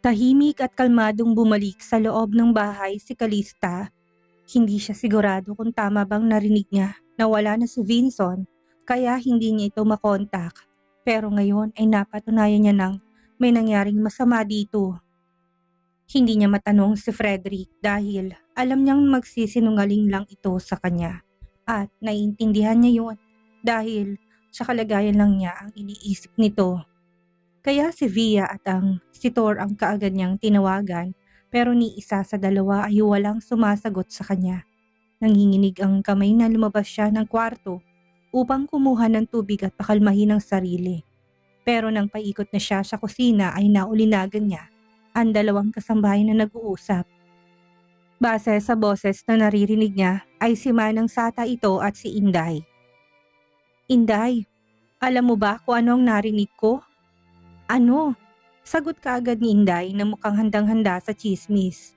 Tahimik at kalmadong bumalik sa loob ng bahay si Calista. Hindi siya sigurado kung tama bang narinig niya na wala na si Vinson kaya hindi niya ito makontak. Pero ngayon ay napatunayan niya nang may nangyaring masama dito. Hindi niya matanong si Frederick dahil alam niyang magsisinungaling lang ito sa kanya. At naiintindihan niya yun dahil sa kalagayan lang niya ang iniisip nito. Kaya si Via at si Thor ang kaagad niyang tinawagan pero ni isa sa dalawa ay walang sumasagot sa kanya. Nanginginig ang kamay na lumabas siya ng kwarto upang kumuha ng tubig at pakalmahin ang sarili. Pero nang paikot na siya sa kusina ay naulinagan niya ang dalawang kasambahay na nag-uusap. Base sa boses na naririnig niya ay si Manang Sata ito at si Inday. Inday, alam mo ba kung ano ang narinig ko? Ano? Sagot kaagad ni Inday na mukhang handang-handa sa chismis.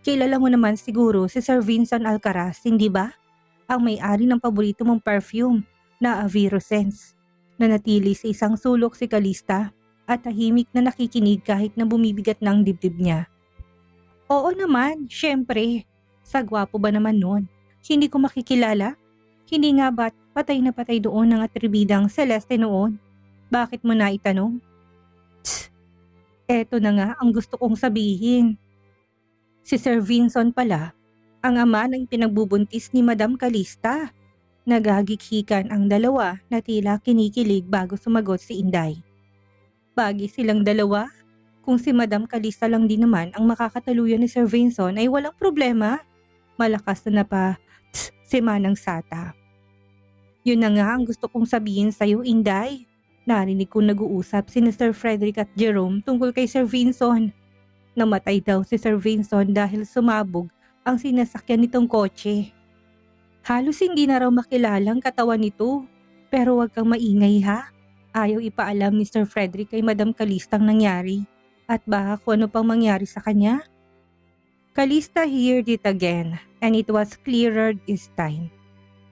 Kilala mo naman siguro si Sir Vincent Alcaraz, hindi ba? Ang may-ari ng paborito mong perfume na Avirosense. Nanatili sa isang sulok si Calista at tahimik na nakikinig kahit na bumibigat ng dibdib niya. Oo naman, syempre. Sa gwapo ba naman nun? Hindi ko makikilala? Hindi nga ba't patay na patay doon ang atribidang Celeste noon? Bakit mo na itanong? Eto na nga ang gusto kong sabihin. Si Sir Vincent pala, ang ama ng pinagbubuntis ni Madam Calista. Nagagikhikan ang dalawa na tila kinikilig bago sumagot si Inday. Bagi silang dalawa, kung si Madam Calista lang din naman ang makakataluyan ni Sir Vincent ay walang problema. Malakas na pa si Manang Sata. Yun na nga ang gusto kong sabihin sa'yo, Inday. Narinig kong nag-uusap si Sir Frederick at Jerome tungkol kay Sir Vincent. Namatay daw si Sir Vincent dahil sumabog ang sinasakyan nitong kotse. Halos hindi na raw makilala ang katawan nito. Pero wag kang maingay ha. Ayaw ipaalam ni Sir Frederick kay Madam Calista ang nangyari. At baka kung ano pang mangyari sa kanya. Calista heard it again and it was clearer this time.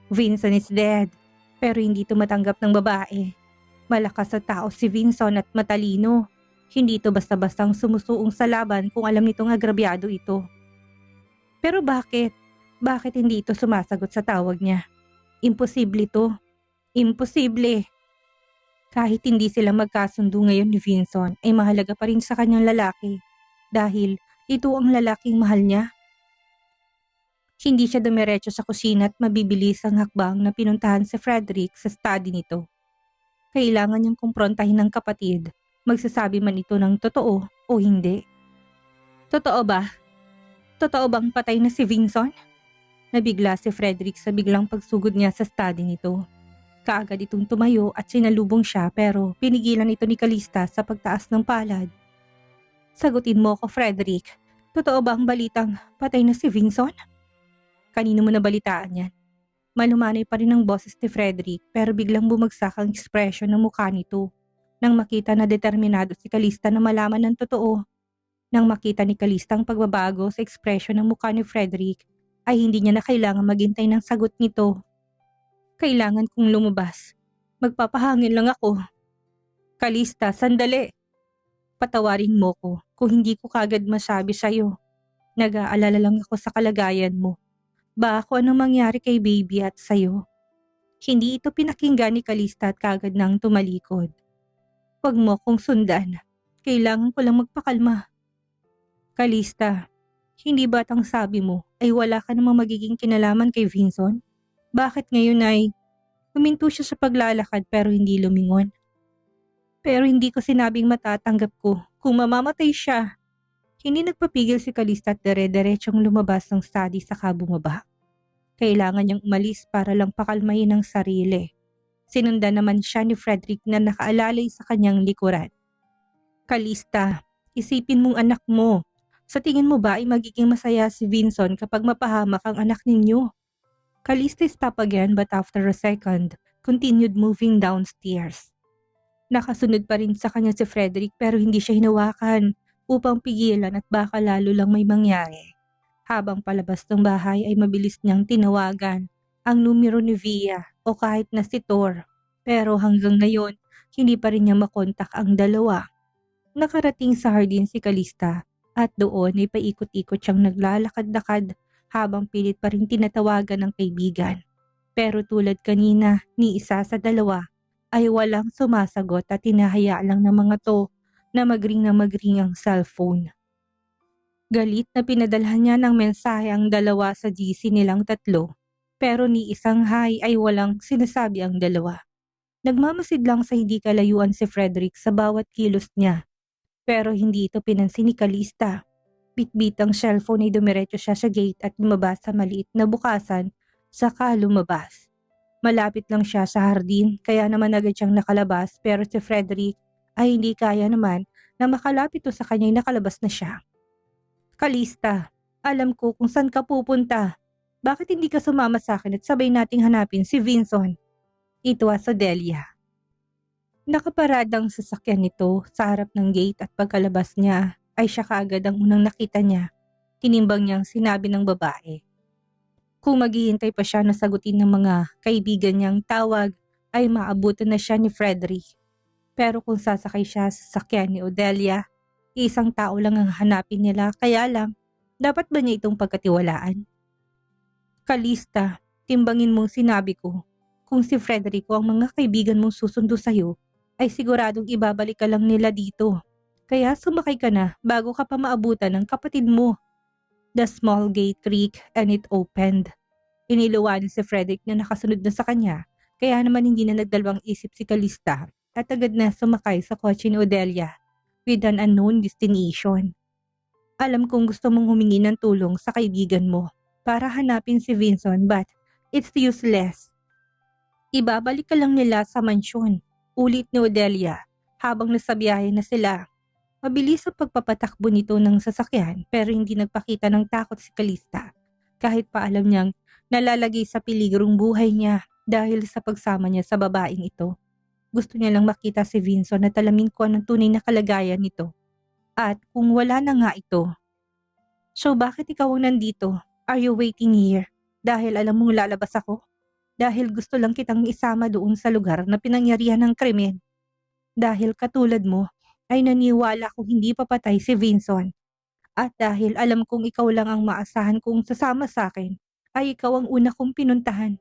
Vincent is dead pero hindi ito matanggap ng babae. Malakas sa tao si Vincent at matalino. Hindi ito basta-bastang sumusuong sa laban kung alam nitong agrabyado ito. Pero bakit? Bakit hindi ito sumasagot sa tawag niya? Imposible ito. Imposible. Kahit hindi sila magkasundo ngayon ni Vincent ay mahalaga pa rin sa kanyang lalaki dahil ito ang lalaking mahal niya. Hindi siya dumiretso sa kusina at mabibilis ang hakbang na pinuntahan si Frederick sa study nito. Kailangan niyang kumprontahin ng kapatid, magsasabi man ito ng totoo o hindi. Totoo ba? Totoo bang patay na si Vincent? Nabigla si Frederick sa biglang pagsugod niya sa study nito. Kaagad itong tumayo at sinalubong siya pero pinigilan ito ni Calista sa pagtaas ng palad. Sagutin mo ako, Frederick. Totoo ba ang balitang patay na si Vincent? Kanino mo nabalitaan yan? Malumanay pa rin ang boses ni Frederick pero biglang bumagsak ang ekspresyon ng mukha nito. Nang makita na determinado si Calista na malaman ng totoo. Nang makita ni Calista ang pagbabago sa ekspresyon ng mukha ni Frederick, ay hindi niya na kailangan maghintay ng sagot nito. Kailangan kong lumabas. Magpapahangin lang ako. Calista, sandali. Patawarin mo ko kung hindi ko kagad masabi sa'yo. Nag-aalala lang ako sa kalagayan mo. Baka kung anong mangyari kay baby at sa'yo. Hindi ito pinakinggan ni Calista at kagad nang tumalikod. Huwag mo kong sundan. Kailangan ko lang magpakalma. Calista, hindi ba't ang sabi mo ay wala ka namang magiging kinalaman kay Vincent? Bakit ngayon ay huminto siya sa paglalakad pero hindi lumingon? Pero hindi ko sinabing matatanggap ko kung mamamatay siya. Hindi nagpapigil si Calista at dire-diretsong lumabas ng study saka bumaba. Kailangan niyang umalis para lang pakalmahin ang sarili. Sinundan naman siya ni Frederick na nakaalalay sa kanyang likuran. Calista, isipin mong anak mo. Sa tingin mo ba ay magiging masaya si Vincent kapag mapahamak ang anak ninyo? Calista stopped again but after a second, continued moving downstairs. Nakasunod pa rin sa kanya si Frederick pero hindi siya hinawakan upang pigilan at baka lalo lang may mangyari. Habang palabas ng bahay ay mabilis niyang tinawagan ang numero ni Via o kahit na si Thor. Pero hanggang ngayon, hindi pa rin niya makontak ang dalawa. Nakarating sa hardin si Calista at doon ay paikot-ikot siyang naglalakad-lakad habang pilit pa rin tinatawagan ng kaibigan. Pero tulad kanina, ni isa sa dalawa ay walang sumasagot at hinahayaan lang ng mga to na magring ang cellphone. Galit na pinadalhan niya ng mensahe ang dalawa sa GC nilang tatlo, pero ni isang hi ay walang sinasabi ang dalawa. Nagmamasid lang sa hindi kalayuan si Frederick sa bawat kilos niya, pero hindi ito pinansin ni Calista. Bitbit ang cellphone ay dumiretso siya sa gate at lumabas sa maliit na bukasan, saka lumabas. Malapit lang siya sa hardin kaya naman agad siyang nakalabas, pero si Frederick ay hindi kaya naman na makalapit to sa kanya ay nakalabas na siya. Calista, alam ko kung saan ka pupunta. Bakit hindi ka sumama sa akin at sabay nating hanapin si Vinson? Ito was Odelia. Nakaparadang sasakyan nito sa harap ng gate at pagkalabas niya ay siya kaagad ang unang nakita niya. Tinimbang niyang sinabi ng babae. Kung maghihintay pa siya na sagutin ng mga kaibigan niyang tawag ay maabutan na siya ni Frederick. Pero kung sasakay siya sa sasakyan ni Odelia, isang tao lang ang hanapin nila, kaya lang, dapat ba niya itong pagkatiwalaan? Calista, timbangin mong sinabi ko. Kung si Frederico ang mga kaibigan mong susundo sa'yo, ay siguradong ibabalik ka lang nila dito. Kaya sumakay ka na bago ka pa maabutan ng kapatid mo. The small gate creaked and it opened. Iniluwanan si Frederick na nakasunod na sa kanya, kaya naman hindi na nagdalawang isip si Calista at agad na sumakay sa kotse ni Odelia with an unknown destination. Alam kong gusto mong humingi ng tulong sa kaibigan mo para hanapin si Vinson, but it's useless. Ibabalik ka lang nila sa mansyon, ulit ni Odelia habang nasa biyahe na sila. Mabilis ang pagpapatakbo nito ng sasakyan pero hindi nagpakita ng takot si Calista kahit pa alam niyang nalalagay sa peligrong buhay niya dahil sa pagsama niya sa babaeng ito. Gusto niya lang makita si Vinson at alamin kung anong tunay na kalagayan nito. At kung wala na nga ito. So bakit ikaw ang nandito? Are you waiting here? Dahil alam mong lalabas ako? Dahil gusto lang kitang isama doon sa lugar na pinangyarihan ng krimen? Dahil katulad mo, ay naniwala kung hindi papatay si Vinson. At dahil alam kong ikaw lang ang maasahan kong sasama sa akin, ay ikaw ang una kong pinuntahan.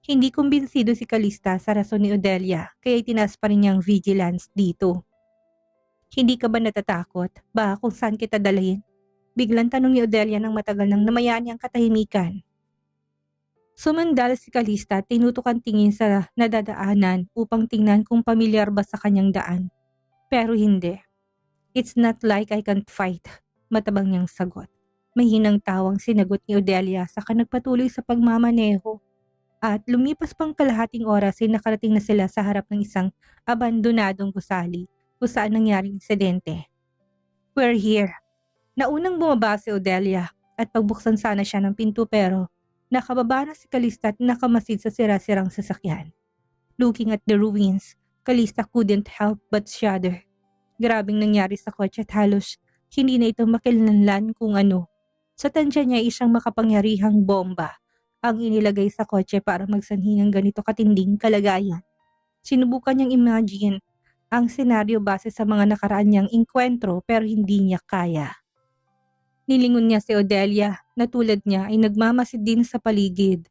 Hindi kumbinsido si Calista sa rason ni Odelia kaya itinaas pa rin niyang vigilance dito. Hindi ka ba natatakot? Ba kung saan kita dalhin? Biglang tanong ni Odelia nang matagal nang namayaan niyang katahimikan. Sumandal si Calista at tinutukan tingin sa nadadaanan upang tingnan kung pamilyar ba sa kanyang daan. Pero hindi. It's not like I can't fight, matabang niyang sagot. Mahinang tawang sinagot ni Odelia saka nagpatuloy sa pagmamaneho. At lumipas pang kalahating oras ay nakarating na sila sa harap ng isang abandonadong gusali kung saan nangyaring insidente. We're here. Naunang bumaba si Odelia at pagbuksan sana siya ng pinto pero nakababa na si Calista at nakamasid sa sira-sirang sasakyan. Looking at the ruins, Calista couldn't help but shudder. Grabing nangyari sa kotse at halos hindi na ito makilanlan kung ano. Sa tansya niya isang makapangyarihang bomba ang inilagay sa kotse para magsanhi ng ganito katinding kalagayan. Sinubukan niyang imagine ang senaryo base sa mga nakaraan niyang inkwentro pero hindi niya kaya. Nilingon niya si Odelia na tulad niya ay nagmamasid din sa paligid.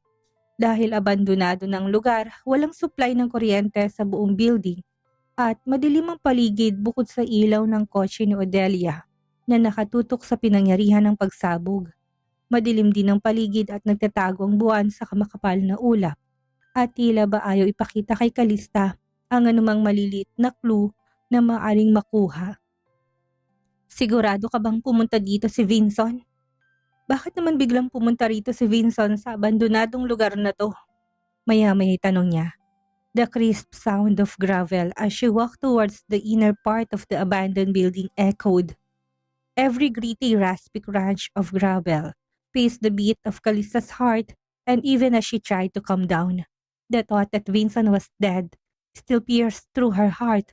Dahil abandonado ng lugar, walang supply ng kuryente sa buong building at madilim ang paligid bukod sa ilaw ng kotse ni Odelia na nakatutok sa pinangyarihan ng pagsabog. Madilim din ang paligid at nagtatago ang buwan sa kamakapal na ulap at tila ba ayaw ipakita kay Calista ang anumang maliliit na clue na maaring makuha. Sigurado ka bang pumunta dito si Vinson? Bakit naman biglang pumunta rito si Vinson sa abandonadong lugar na to? Maya-maya tanong niya. The crisp sound of gravel as she walked towards the inner part of the abandoned building echoed. Every gritty raspy crunch of gravel paced the beat of Calista's heart, and even as she tried to calm down, the thought that Vinson was dead still pierced through her heart.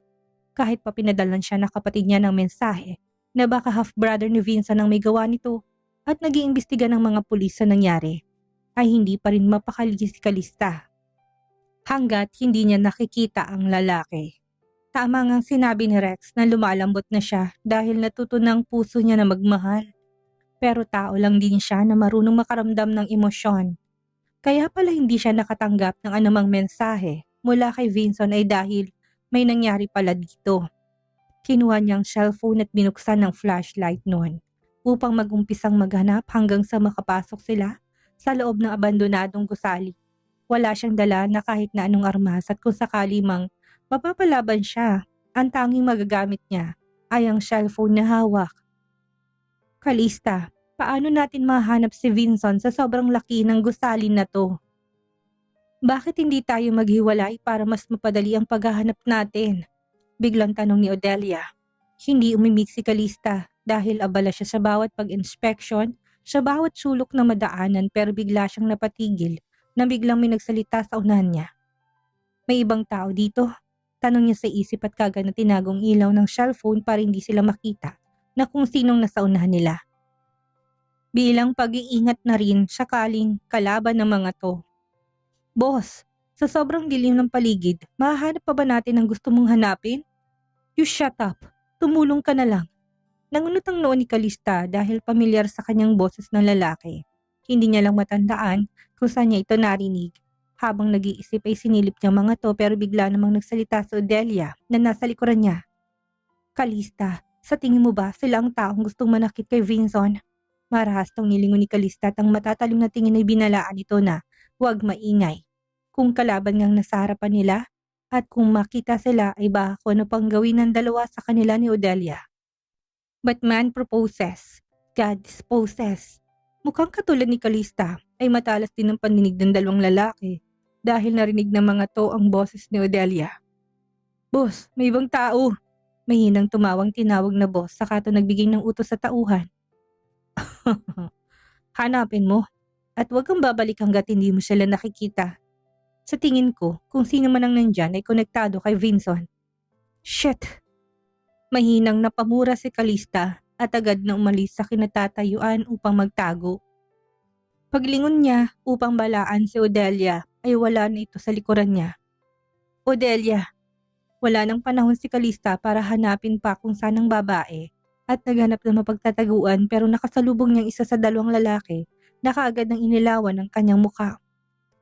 Kahit pa pinadalan siya ng kapatid niya ng mensahe na baka half-brother ni Vinson ang may gawa nito at nag-iimbestiga ng mga pulis sa nangyari, ay hindi pa rin mapakali si Calista. Hanggat hindi niya nakikita ang lalaki. Tama ngang sinabi ni Rex na lumalambot na siya dahil natuto ng puso niya na magmahal. Pero tao lang din siya na marunong makaramdam ng emosyon. Kaya pala hindi siya nakatanggap ng anumang mensahe mula kay Vinson ay dahil may nangyari pala dito. Kinuha niyang cellphone at binuksan ng flashlight noon upang magumpisang maghanap hanggang sa makapasok sila sa loob ng abandonadong gusali. Wala siyang dala na kahit na anong armas at kung sakali mang mapapalaban siya, ang tanging magagamit niya ay ang cellphone na hawak. Kalista, paano natin mahanap si Vinson sa sobrang laki ng gusali na to? Bakit hindi tayo maghiwalay para mas mapadali ang paghahanap natin? Biglang tanong ni Odelia. Hindi umimik si Kalista dahil abala siya sa bawat pag-inspeksyon, sa bawat sulok na madaanan pero bigla siyang napatigil na biglang may nagsalita sa unahan niya. May ibang tao dito? Tanong niya sa isip at kagad na tinagong ilaw ng cellphone para hindi sila makita na kung sinong nasa unahan nila. Bilang pag-iingat na rin sakaling kalaban ng mga to. Boss, sa sobrang dilim ng paligid, mahahanap pa ba natin ang gusto mong hanapin? You shut up. Tumulong ka na lang. Nangunot ang noo ni Kalista dahil pamilyar sa kanyang boses ng lalaki. Hindi niya lang matandaan kung saan niya ito narinig. Habang nag-iisip ay sinilip niya mga to pero bigla namang nagsalita si Odelia na nasa likuran niya. Kalista, sa tingin mo ba sila ang taong gustong manakit kay Vinson? Marahas tong nilingon ni Kalista at ang matatalim na tingin ay binalaan ito na huwag maingay. Kung kalaban ngang nasa harapan nila at kung makita sila ay baka kung ano pang gawin ng dalawa sa kanila ni Odelia. But man proposes, God disposes. Mukhang katulad ni Kalista ay matalas din ang pandinig ng dalawang lalaki dahil narinig ng mga to ang boses ni Odelia. Boss, may ibang tao. Mahinang tumawang tinawag na boss saka ito nagbigay ng utos sa tauhan. Hanapin mo at huwag kang babalik hanggat hindi mo sila nakikita. Sa tingin ko, kung sino man ang nandyan ay konektado kay Vinson. Shit! Mahinang napamura si Kalista at agad na umalis sa kinatatayuan upang magtago. Paglingon niya upang balaan si Odelia ay wala na ito sa likuran niya. Odelia! Wala nang panahon si Kalista para hanapin pa kung saan ang babae at naghanap ng mapagtataguan pero nakasalubong niyang isa sa dalawang lalaki na kaagad nang inilawan ng kanyang muka.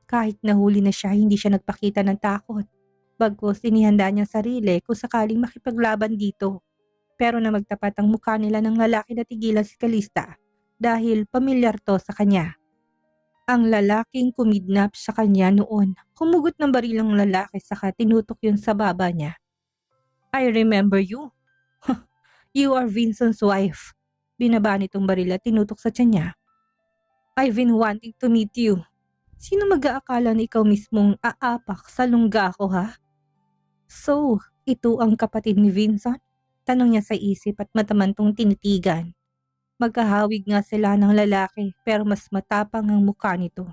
Kahit nahuli na siya, hindi siya nagpakita ng takot. Bagkus inihanda niyang sarili kung sakaling makipaglaban dito. Pero na magtapat ang mukha nila ng lalaki na tigilan si Kalista dahil pamilyar to sa kanya. Ang lalaking kumidnap sa kanya noon, humugot ng barilang lalaki saka tinutok yun sa baba niya. I remember you. You are Vinson's wife. Binaba nitong baril at tinutok sa tiyan niya. I've been wanting to meet you. Sino mag-aakala na ikaw mismong aapak sa lungga ko ha? So, ito ang kapatid ni Vinson? Tanong niya sa isip at matamantong tinitigan. Magkahawig nga sila ng lalaki pero mas matapang ang mukha nito.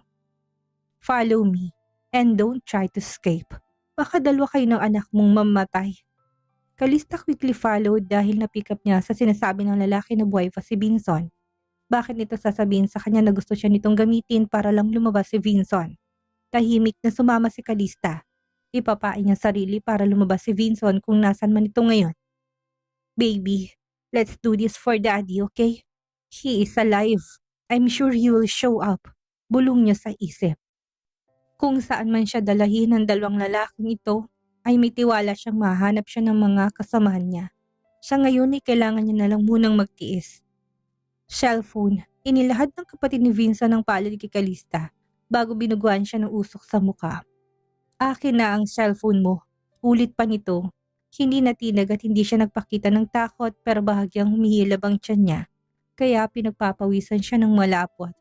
Follow me and don't try to escape. Baka dalawa kayo ng anak mong mamatay. Kalista quickly followed dahil na-pick up niya sa sinasabi ng lalaki na buhay pa si Vinson. Bakit nito sasabihin sa kanya na gusto siya nitong gamitin para lang lumabas si Vinson? Tahimik na sumama si Kalista. Ipapain niya sarili para lumabas si Vinson kung nasan man ito ngayon. Baby, let's do this for daddy, okay? He is alive. I'm sure he will show up. Bulong niya sa isip. Kung saan man siya dalahin ng dalawang lalaking ito, ay may tiwala siyang mahanap siya ng mga kasamahan niya. Sa ngayon ay kailangan niya na lang munang magtiis. Cellphone, inilahad ng kapatid ni Vincent ang palad kay Kalista bago binuguan siya ng usok sa muka. Akin na ang cellphone mo. Ulit pa nito. Hindi natinag at hindi siya nagpakita ng takot pero bahagyang humihilab ang tiyan niya. Kaya pinagpapawisan siya ng malapot.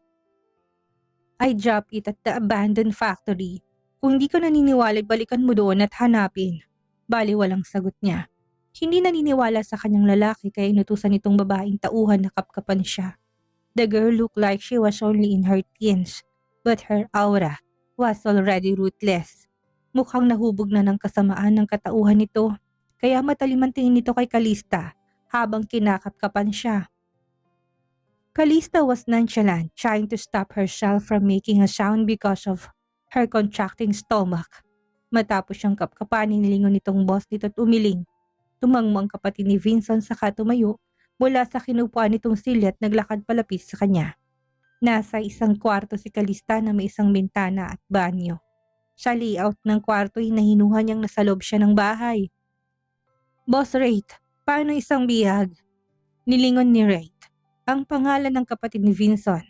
I dropped it at the abandoned factory. Kung di ka naniniwala, balikan mo doon at hanapin. Bali walang sagot niya. Hindi naniniwala sa kanyang lalaki kaya inutusan itong babaeng tauhan na kapkapan siya. The girl looked like she was only in her teens, but her aura was already ruthless. Mukhang nahubog na ng kasamaan ng katauhan nito, kaya matalim ang tingin nito kay Kalista habang kinakapkapan siya. Kalista was nonchalant, trying to stop herself from making a sound because of her contracting stomach. Matapos siyang kapkapanin, nilingon nitong boss nito at umiling. Tumangmo ang kapatid ni Vincent saka tumayo mula sa kinupuan nitong silya at naglakad palapit sa kanya. Nasa isang kwarto si Calista na may isang bintana at banyo. Sa layout ng kwarto ay nahinuha niyang nasa loob siya ng bahay. "Boss Wraith, paano isang bihag?" Nilingon ni Wraith, ang pangalan ng kapatid ni Vincent.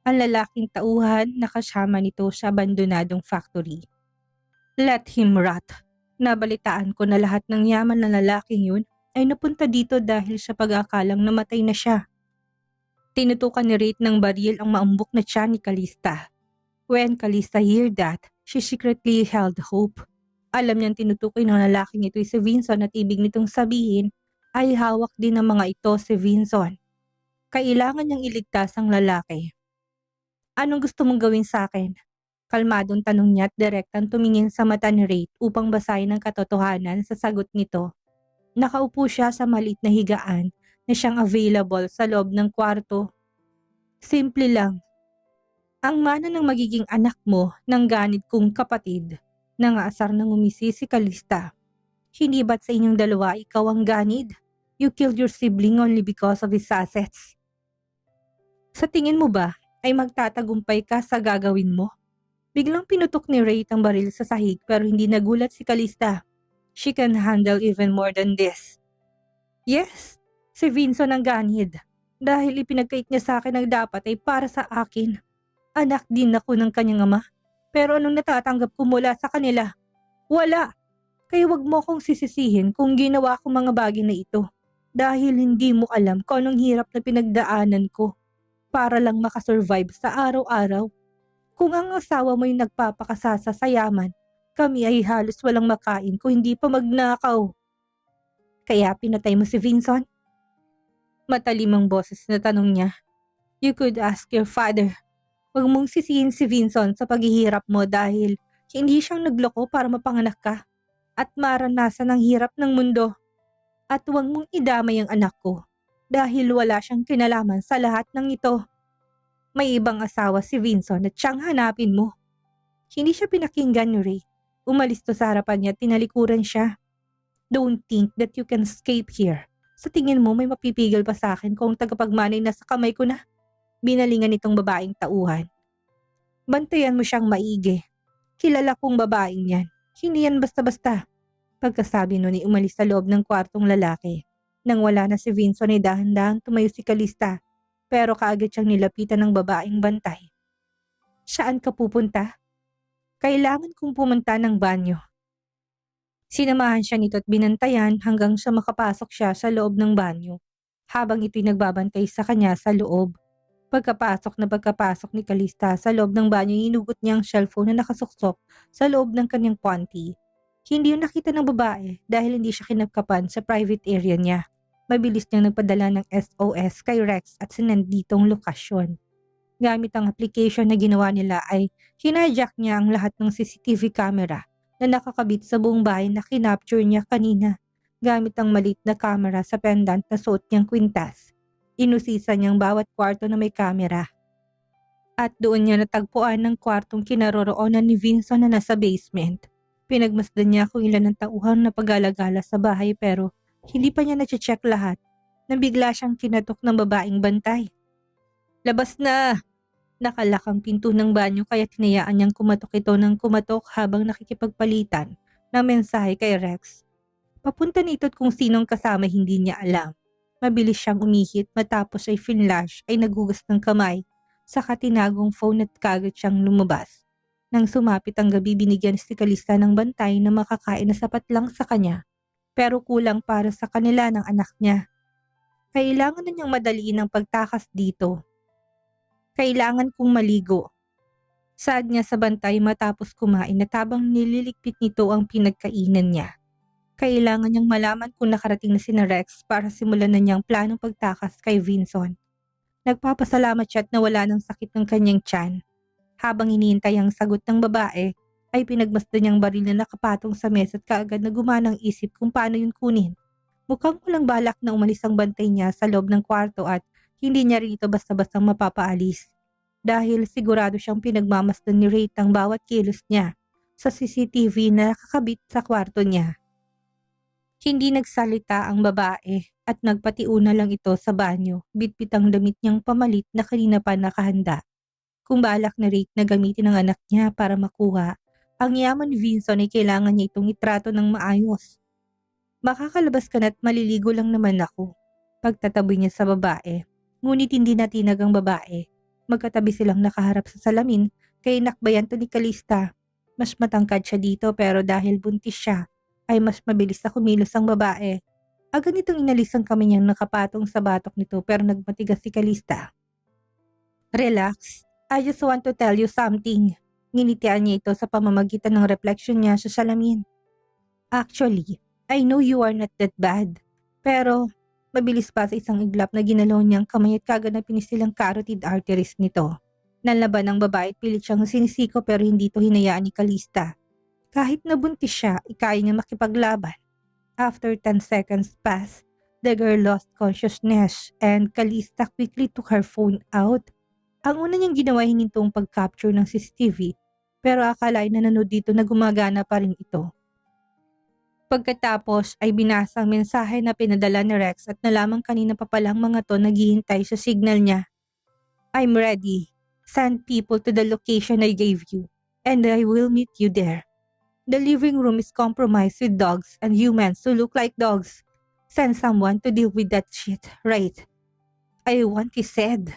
Ang lalaking tauhan na kasama nito sa abandonadong factory. "Let him rot. Nabalitaan ko na lahat ng yaman ng lalaking yun ay napunta dito dahil sa pag-aakalang namatay na siya." Tinutukan ni Wraith ng baril ang maumbok na tiyan ni Calista. When Calista heard that, she secretly held hope. Alam niyang tinutukoy ng lalaking ito si Vincent at ibig nitong sabihin ay hawak din ng mga ito si Vincent. Kailangan niyang iligtas ang lalaki. "Anong gusto mong gawin sa akin?" Kalmadong tanong niya at direktang tumingin sa mata ni Wraith upang basahin ang katotohanan sa sagot nito. Nakaupo siya sa maliit na higaan na siyang available sa loob ng kwarto. "Simple lang. Ang mana ng magiging anak mo ng ganid kong kapatid." Nangaasar ng umisi si Calista. "Hindi ba't sa inyong dalawa ikaw ang ganid? You killed your sibling only because of his assets. Sa tingin mo ba ay magtatagumpay ka sa gagawin mo?" Biglang pinutok ni Wraith ang baril sa sahig pero hindi nagulat si Calista. She can handle even more than this. "Yes, si Vincent ang ganid. Dahil ipinagkait niya sa akin ang dapat ay para sa akin. Anak din ako ng kanyang ama. Pero anong natatanggap ko mula sa kanila? Wala. Kaya wag mo akong sisisihin kung ginawa ko mga bagay na ito. Dahil hindi mo alam kung anong hirap na pinagdaanan ko para lang makasurvive sa araw-araw. Kung ang asawa mo yung nagpapakasasa sa yaman, kami ay halos walang makain kung hindi pa magnakaw. Kaya pinatay mo si Vincent?" Matalimang boses na tanong niya. "You could ask your father. Huwag mong sisihin si Vincent sa paghihirap mo dahil hindi siyang nagloko para mapanganak ka at maranasan ang hirap ng mundo. At huwag mong idamay ang anak ko dahil wala siyang kinalaman sa lahat ng ito. May ibang asawa si Vincent at siyang hanapin mo." Hindi siya pinakinggan ni Ray. Umalis to sa harapan niya at tinalikuran siya. "Don't think that you can escape here. Sa tingin mo may mapipigil pa sa akin kung tagapagmanay na sa kamay ko na?" Binalingan nitong babaeng tauhan. "Bantayan mo siyang maigi. Kilala kong babaeng yan. Hindi yan basta-basta." Pagkasabi nun ay umalis sa loob ng kwartong lalaki. Nang wala na si Vincent ay dahan-dahan tumayo si Calista, pero kaagad siyang nilapitan ng babaeng bantay. "Saan ka pupunta?" "Kailangan kong pumunta ng banyo." Sinamahan siya nito at binantayan hanggang sa makapasok siya sa loob ng banyo, habang ito'y nagbabantay sa kanya sa loob. Pagkapasok ni Calista sa loob ng banyo, hinugot niya ang cellphone na nakasuksok sa loob ng kanyang panty. Hindi yun nakita ng babae dahil hindi siya kinapkapan sa private area niya. Mabilis niyang nagpadala ng SOS kay Rex at sinanditong lokasyon. Gamit ang application na ginawa nila ay hinajack niya ang lahat ng CCTV camera na nakakabit sa buong bahay na kinapture niya kanina gamit ang maliit na camera sa pendant na suot niyang kwintas. Inusisa niyang bawat kwarto na may kamera. At doon niya natagpuan ng kwartong kinaroroonan ni Vincent na nasa basement. Pinagmasdan niya kung ilan ang tauhan na pag-alagala sa bahay pero hindi pa niya na-check lahat nang bigla siyang kinatok ng babaeng bantay. "Labas na!" Nakalak ang pinto ng banyo kaya tinayaan niyang kumatok ito ng kumatok habang nakikipagpalitan ng mensahe kay Rex. Papunta nito at kung sinong kasama hindi niya alam. Mabilis siyang umihit matapos ay finlash ay naghugas ng kamay, saka tinagong phone at kagad siyang lumabas. Nang sumapit ang gabi, binigyan si Calista ng bantay na makakain na sapat lang sa kanya, pero kulang para sa kanila ng anak niya. Kailangan na niyang madaliin ang pagtakas dito. "Kailangan kong maligo." Saad niya sa bantay matapos kumain at habang nililigpit nito ang pinagkainan niya. Kailangan niyang malaman kung nakarating na sina Rex para simulan na niyang planong pagtakas kay Vincent. Nagpapasalamat siya at nawala ng sakit ng kanyang tiyan. Habang hinihintay ang sagot ng babae, ay pinagmasdan niyang baril na nakapatong sa mesa at kaagad na gumanang isip kung paano yun kunin. Mukhang walang balak na umalis ang bantay niya sa loob ng kwarto at hindi niya rin ito basta-bastang mapapaalis. Dahil sigurado siyang pinagmamasdan ni Wraith ang bawat kilos niya. sa CCTV na nakakabit sa kwarto niya. Hindi nagsalita ang babae at nagpatiuna lang ito sa banyo, bitbit ang damit niyang pamalit na kanina pa nakahanda. Kung balak na Rick na gamitin ng anak niya para makuha, ang yaman ni Vinson ay kailangan niya itong itrato ng maayos. Makakalabas ka na't maliligo lang naman ako. Pagtatabi niya sa babae. Ngunit hindi natinag ang babae. Magkatabi silang nakaharap sa salamin kay nakbayan to ni Calista. Mas matangkad siya dito pero dahil buntis siya, ay mas mabilis na kumilos ang babae. Agad nitong inalis ang kamay niyang nakapatong sa batok nito pero nagmatigas si Calista. Relax. I just want to tell you something. Nginitian niya ito sa pamamagitan ng reflection niya sa salamin. Actually, I know you are not that bad. Pero, mabilis pa sa isang iglap na ginalaw niyang kamay at kagad na pinisilang carotid arteries nito. Nanlaban ang babae at pilit siyang sinisiko pero hindi ito hinayaan ni Calista. Kahit nabuntis siya, ikaya niya makipaglaban. After 10 seconds pass, the girl lost consciousness and Calista quickly took her phone out. Ang una niyang ginawa hinintong pag-capture ng CCTV pero akalain na nanood dito na gumagana pa rin ito. Pagkatapos ay binasa ang mensahe na pinadala ni Rex at nalaman kanina pa palang mga to naghihintay sa signal niya. I'm ready. Send people to the location I gave you and I will meet you there. The living room is compromised with dogs and humans who look like dogs. Send someone to deal with that shit, right? I want, he said.